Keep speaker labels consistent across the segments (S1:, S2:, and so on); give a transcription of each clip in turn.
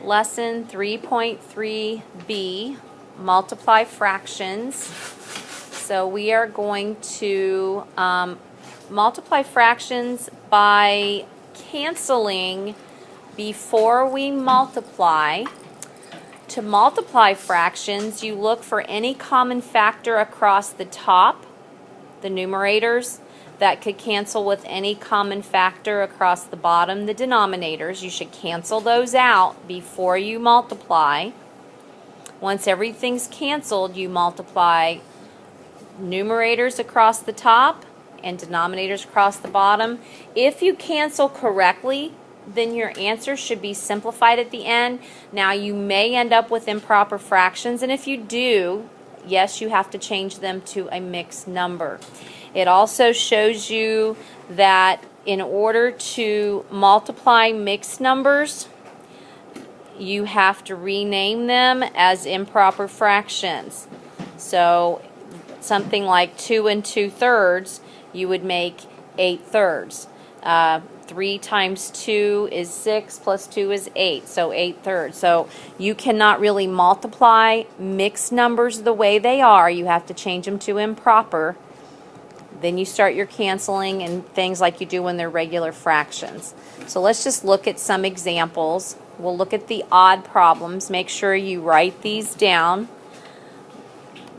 S1: Lesson 3.3b, multiply fractions. So we are going to multiply fractions by canceling before we multiply. To multiply fractions, you look for any common factor across the top, the numerators, that could cancel with any common factor across the bottom, the denominators. You should cancel those out before you multiply. Once everything's canceled, you multiply numerators across the top and denominators across the bottom. If you cancel correctly, then your answer should be simplified at the end. Now, you may end up with improper fractions, and if you do, yes, you have to change them to a mixed number. It also shows you that in order to multiply mixed numbers, you have to rename them as improper fractions. So something like 2 2/3, you would make 8/3. 3 times 2 is 6 plus 2 is 8, so 8/3. So you cannot really multiply mixed numbers the way they are. You have to change them to improper. Then you start your canceling and things like you do when they're regular fractions. So let's just look at some examples. We'll look at the odd problems. Make sure you write these down.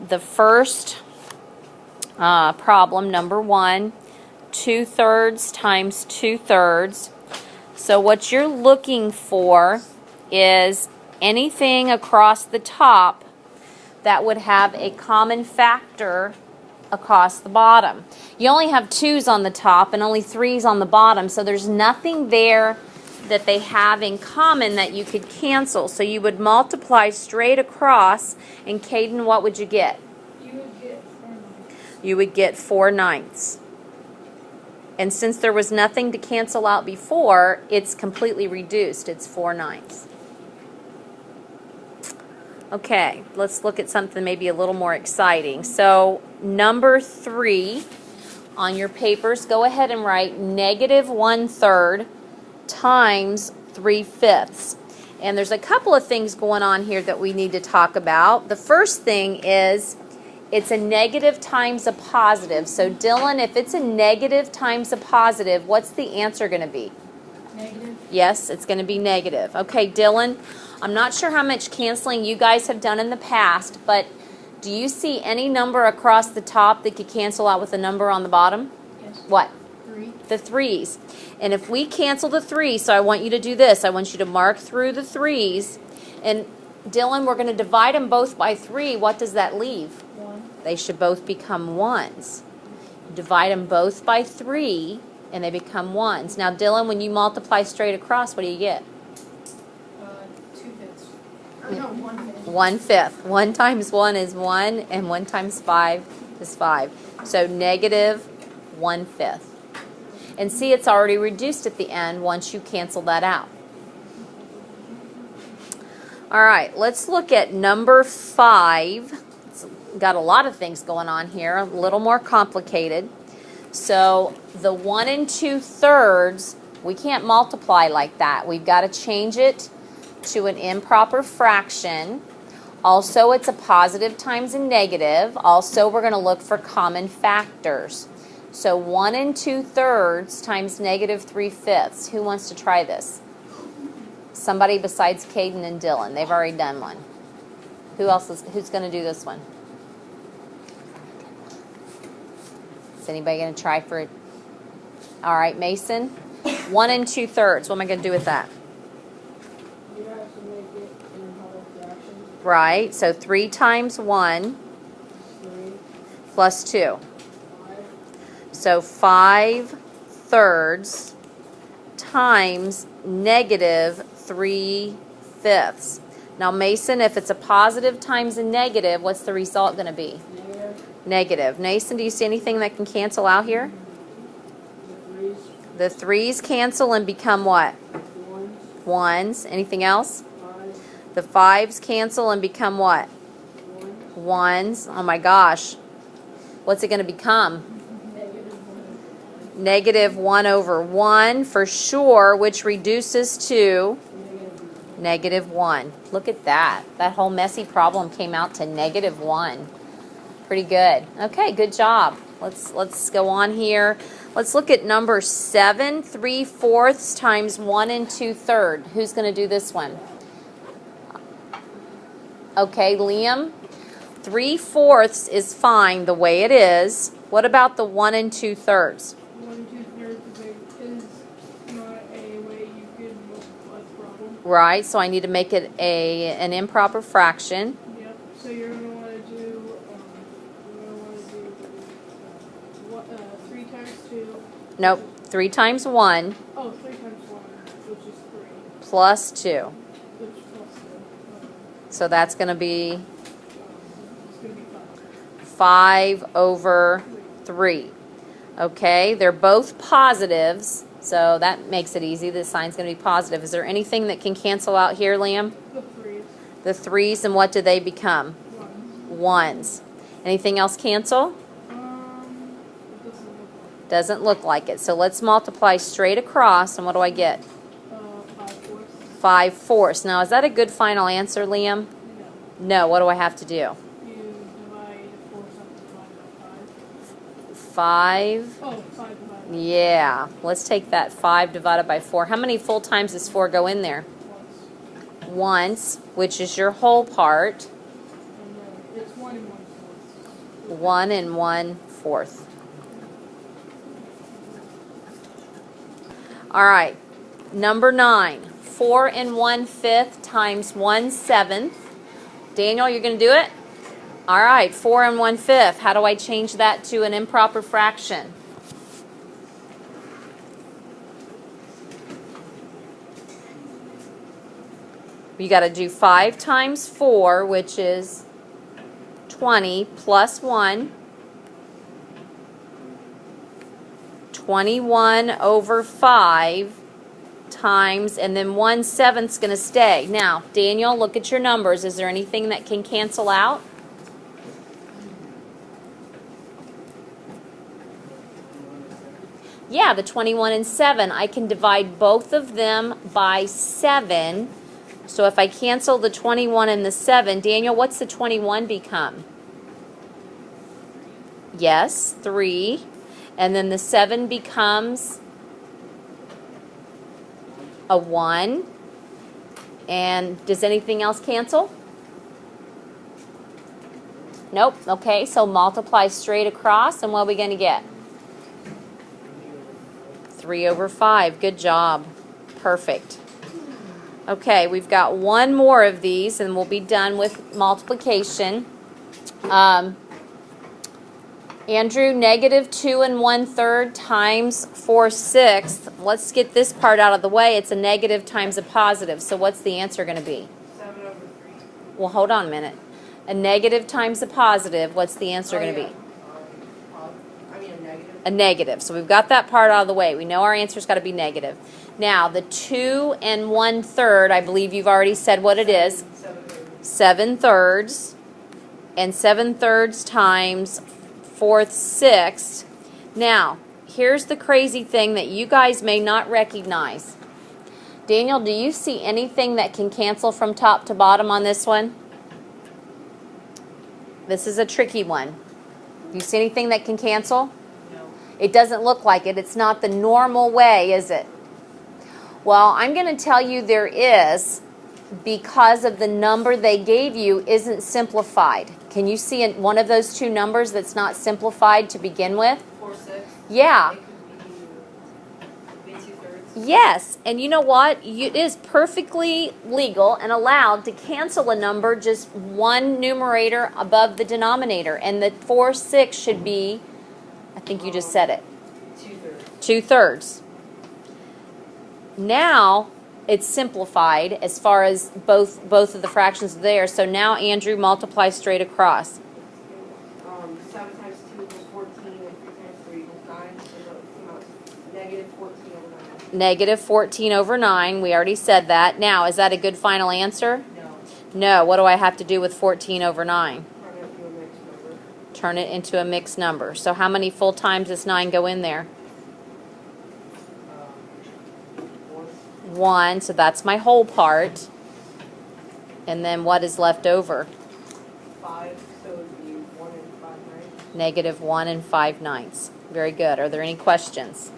S1: The first problem, number 1, 2/3 times 2/3. So what you're looking for is anything across the top that would have a common factor across the bottom. You only have 2's on the top and only 3's on the bottom, so there's nothing there that they have in common that you could cancel. So you would multiply straight across, and Caden, what would you get? You would get 4/9. And since there was nothing to cancel out before, it's completely reduced. It's 4/9. Okay, let's look at something maybe a little more exciting. So number 3 on your papers, go ahead and write -1/3 times 3/5. And there's a couple of things going on here that we need to talk about. The first thing is it's a negative times a positive. So Dylan, if it's a negative times a positive, what's the answer going to be?
S2: Negative.
S1: Yes, it's going to be negative. Okay, Dylan, I'm not sure how much canceling you guys have done in the past, but do you see any number across the top that could cancel out with a number on the bottom?
S2: Yes.
S1: What?
S2: 3.
S1: The 3's. And if we cancel the 3's, so I want you to do this. I want you to mark through the 3's. And Dylan, we're going to divide them both by 3. What does that leave?
S2: 1.
S1: They should both become 1's. Divide them both by 3, and they become 1's. Now, Dylan, when you multiply straight across, what do you get?
S2: 2/5. Or no, 1/5.
S1: 1/5. 1 times 1 is 1, and 1 times 5 is 5. So -1/5. And see, it's already reduced at the end once you cancel that out. All right, let's look at number 5. It's got a lot of things going on here, a little more complicated. So the 1 2/3, we can't multiply like that. We've got to change it to an improper fraction. Also, it's a positive times a negative. Also, we're going to look for common factors. So 1 2/3 times -3/5. Who wants to try this? Somebody besides Caden and Dylan. They've already done one. Who's going to do this one? Is anybody going to try for it? All right, Mason. 1 2/3. What am I going to do with that?
S2: You have to make it in improper fractions.
S1: Right, so 3 times 1
S2: 3.
S1: plus 2.
S2: 5.
S1: So 5/3 times -3/5. Now, Mason, if it's a positive times a negative, what's the result going to be?
S2: Negative.
S1: Negative. Mason, do you see anything that can cancel out here?
S2: The 3's.
S1: The 3's cancel and become what?
S2: 1's.
S1: 1's. Anything else?
S2: 5.
S1: The 5's cancel and become what?
S2: 1's.
S1: 1's. Oh my gosh. What's it going to become?
S2: Negative 1.
S1: -1/1 for sure, which reduces to -1. Look at that. That whole messy problem came out to -1. Pretty good. Okay, good job. Let's go on here. Let's look at number 7, 3/4 times 1 2/3. Who's going to do this one? Okay, Liam. 3/4 is fine the way it is. What about the 1 2/3?
S2: 1 2/3 is not a way you could multiply the problem.
S1: Right, so I need to make it an improper fraction.
S2: Yep. So you're gonna want to do 3 times 2.
S1: Nope, 3 times 1
S2: Oh, 3 times 1, which is 3,
S1: plus 2.
S2: which is plus 2.
S1: So that's going to be
S2: It's gonna be 5.
S1: 5 over 3. Okay, they're both positives, so that makes it easy. The sign's going to be positive. Is there anything that can cancel out here, Liam?
S2: The 3s.
S1: The 3's, and what do they become?
S2: 1s.
S1: 1's. Anything else cancel?
S2: It
S1: Doesn't look like it. So let's multiply straight across, and what do I get?
S2: 5/4.
S1: 5/4. Now, is that a good final answer, Liam?
S2: No.
S1: No. What do I have to do?
S2: You divide 4 times divided by 5.
S1: 5.
S2: Oh, 5 divided by
S1: Yeah. Let's take that 5 divided by 4. How many full times does 4 go in there?
S2: once.
S1: Once, which is your whole part.
S2: And then it's 1 1/4.
S1: 1 1/4. All right. Number 9. 4 1/5 times 1/7. Daniel, you're going to do it? All right. 4 1/5. How do I change that to an improper fraction? You got to do 5 times 4, which is 20, plus 1. 21 over 5 times, and then 1/7 is going to stay. Now, Daniel, look at your numbers. Is there anything that can cancel out? Yeah, the 21 and 7. I can divide both of them by 7. So if I cancel the 21 and the 7, Daniel, what's the 21 become? Yes, 3. And then the 7 becomes a 1. And does anything else cancel? Nope. Okay, so multiply straight across, and what are we going to get? 3 over 5. Good job. Perfect. Okay, we've got one more of these, and we'll be done with multiplication. Andrew, -2 1/3 times 4/6. Let's get this part out of the way. It's a negative times a positive. So what's the answer going to be?
S2: 7 over 3.
S1: Well, hold on a minute. A negative times a positive, what's the answer going to be?
S2: A negative.
S1: A negative. So we've got that part out of the way. We know our answer's got to be negative. Now, the 2 1/3, I believe you've already said what it is. 7/3. And 7/3 times 4/6. Now, here's the crazy thing that you guys may not recognize. Daniel, do you see anything that can cancel from top to bottom on this one? This is a tricky one. Do you see anything that can cancel?
S2: No.
S1: It doesn't look like it. It's not the normal way, is it? Well, I'm going to tell you there is, because of the number they gave you isn't simplified. Can you see one of those two numbers that's not simplified to begin with?
S2: 4/6.
S1: Yeah.
S2: It could be 2/3.
S1: Yes, and you know what? It is perfectly legal and allowed to cancel a number just one numerator above the denominator, and the 4/6 should be, I think you just said it,
S2: 2/3.
S1: 2/3. Now it's simplified as far as both of the fractions are there. So now, Andrew, multiply straight across.
S2: 7 times 2 equals 14, and 3 times 3 equals 9. So negative 14 over 9.
S1: Negative 14 over 9. We already said that. Now, is that a good final answer?
S2: No.
S1: No. What do I have to do with 14 over 9?
S2: Turn it into a mixed number.
S1: Turn it into a mixed number. So how many full times does 9 go in there?
S2: 1.
S1: 1. So that's my whole part. And then what is left over?
S2: 5, so it would be 1 and 5 ninths.
S1: Negative 1 and 5/9. Very good. Are there any questions?